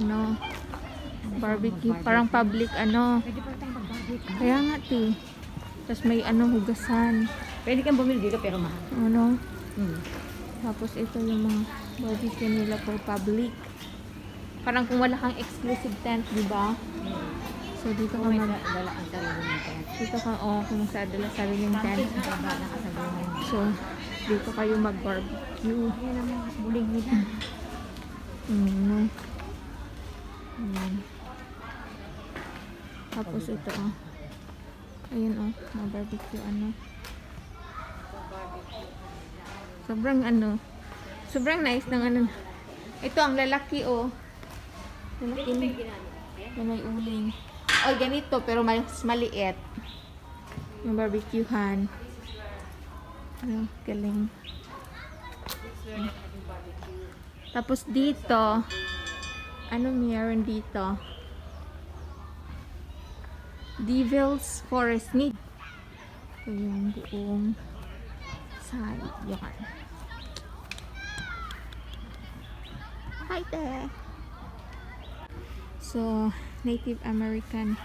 ano, barbecue. Parang public ano. Pwede pa tayong mag-barbecue. Kaya nga ti. Tapos may ano, hugasan. Pwede kang bumili dito pero mahal. Ano. Hmm. Tapos ito yung mga barbecue nila for public. Parang kung wala kang exclusive tent, di ba? So dito ka Kung may mag... dala ang sarili ng tent. Dito ka, kung sa dala sariling tent. Baba na kasabihin. So, dito kayo mag-barbecue. Yan ang mga buling nila. No. Ayan. Tapos ito, Ayan, mga barbecue, Sobrang nice ng Ito, ang lalaki, Lalaki na may uling. Ganito, pero mas maliit. Yung barbecuehan. Galing. Tapos dito, meron dito? Devil's Forest Mead. Ito yung buong side. Yan. Hi there! So, Native American.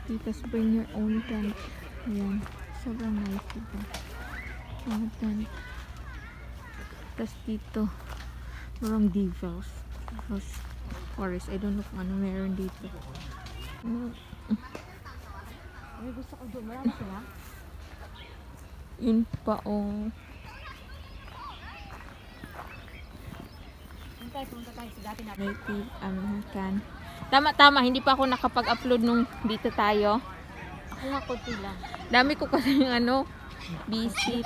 Tapos bring your own tent. Ayan. Sobrang nice dito. Mga tent. Tapos dito, merong Devil's Forest. I don't know kung ano meron dito. May gusto ko doon. Marami sila. Yun pa, Punta tayo sa dati natin. Native American. Tama. Hindi pa ako nakapag-upload nung dito tayo. Ako nga konti lang. Dami ko kasi yung busy.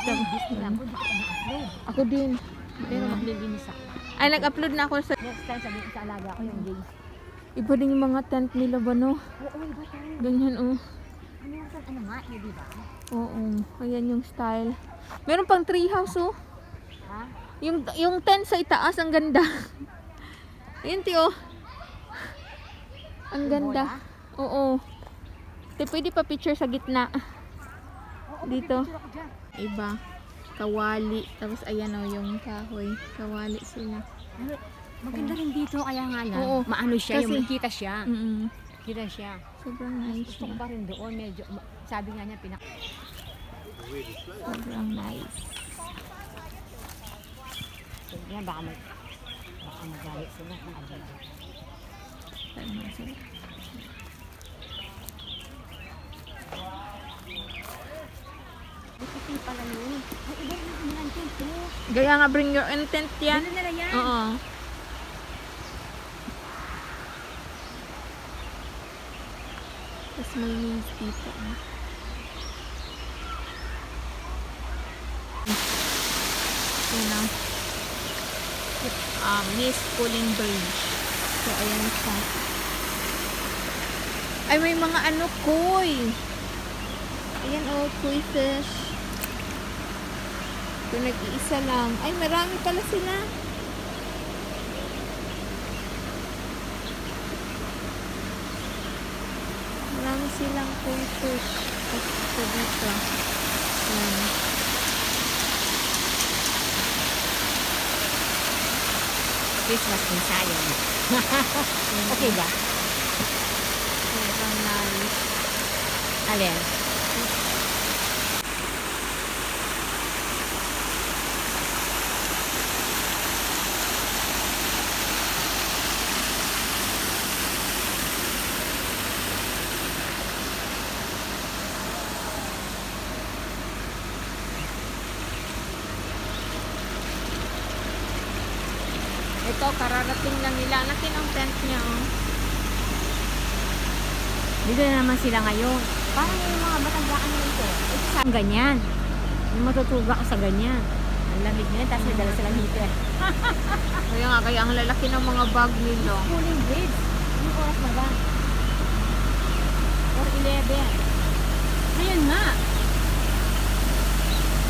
Ako din. Pero maglilinis ako. Ay, nag-upload na ako sa... Next time sabi ko sa alaga ko yung games. Iba din yung mga tent nila ba, no? Oo, iba tayo. Ganyan, Ano yung ano nga, yun diba? Oo. Ayan yung style. Meron pang treehouse, Ha? Yung tent sa itaas, ang ganda. Ayan, tiyo. Ang ganda. Oo. Pwede pa picture sa gitna. Oo, Dito. picture ako dyan. Iba. Kawali. Tapos ayan yung kahoy. Kawali sila. Maganda rin dito, kaya nga lang. Oo. Maano siya, Kasi- yung kita siya. Kita siya. Sobrang nice Gusto ko niya. pa rin doon, medyo, sabi nga niya, Sobrang nice. yan, baka magalit sila. Sobrang sila. Ito pala yun. Ay, iba yung nilang tent mo. Gaya nga, bring your own tent yan. Ano nila yan? Oo. Tapos may wings dito. Yun Mist Pulling Bridge. So, ayan siya. Ay, may mga koi. Ayan, koi fish. Ito, nag-iisa lang. Ay, marami pala sila. Marami silang koi fish. Ito dito. Ayan. Christmas din sayang. Okay ba? Sobrang nice. Alin? Ito, kararating lang nila. Natin ang tent niya, Dito na naman sila ngayon. Parang yung mga matandaan na ito. Ito sa ganyan. Yung matutuga ko sa ganyan. Ang lamig nila, tapos may dala silang heater. Kaya ang lalaki ng mga bag nila. Cooling bridge. Anong oras na ba? 4:11. Ngayon nga.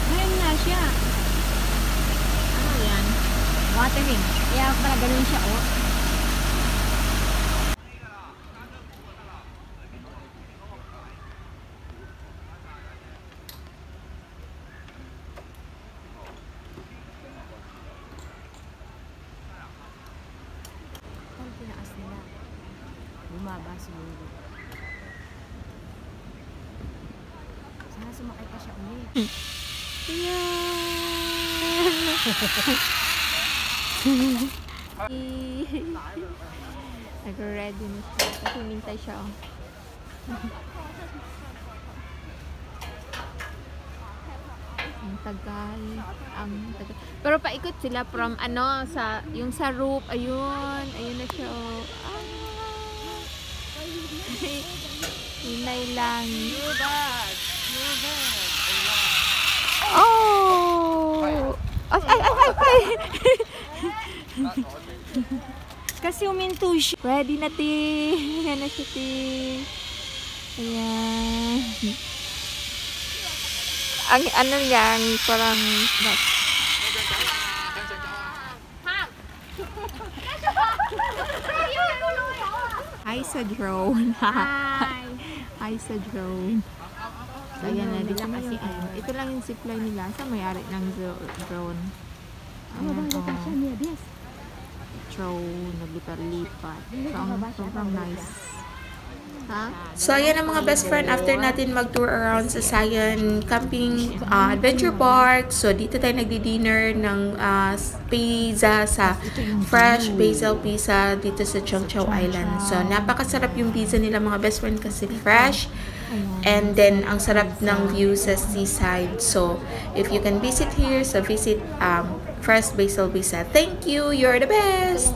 Ngayon nga siya. Ano yan? Watering. Kaya pala ganun siya, Ang pinaas nila. Bumaba siguro. Sana sumakay pa siya ulit. Nag-ready na siya. Kasi mintay siya. Oh. Ang tagal. Ang tagal. Pero paikot sila from ano, sa, yung sa roof. Ayun. Ayun na siya. Oh. Ah. Hinay lang. Oh! Ay, ay, ay, ay, ay. Kasi uminto siya. Ready na, ti. Yan na siya, ti. Ayan. Ang ano yan, parang... Hi sa drone. Hi! Hi sa drone. So, ayan na. Dito kasi, ito lang yung zipline nila sa may-ari ng drone. Ayan, drone, naglipat-lipat. So, sobrang nice. Ha? So, ayan ang mga best friend after natin mag-tour around sa Sayan Camping Adventure Park. So, dito tayo nagdi-dinner ng pizza sa Fresh Basil Pizza dito sa Cheung Chau Island. So, napakasarap yung pizza nila mga best friend kasi fresh. And then, ang sarap ng view sa seaside. So, if you can visit here, so visit Fresh Basil Pizza. Thank you! You're the best!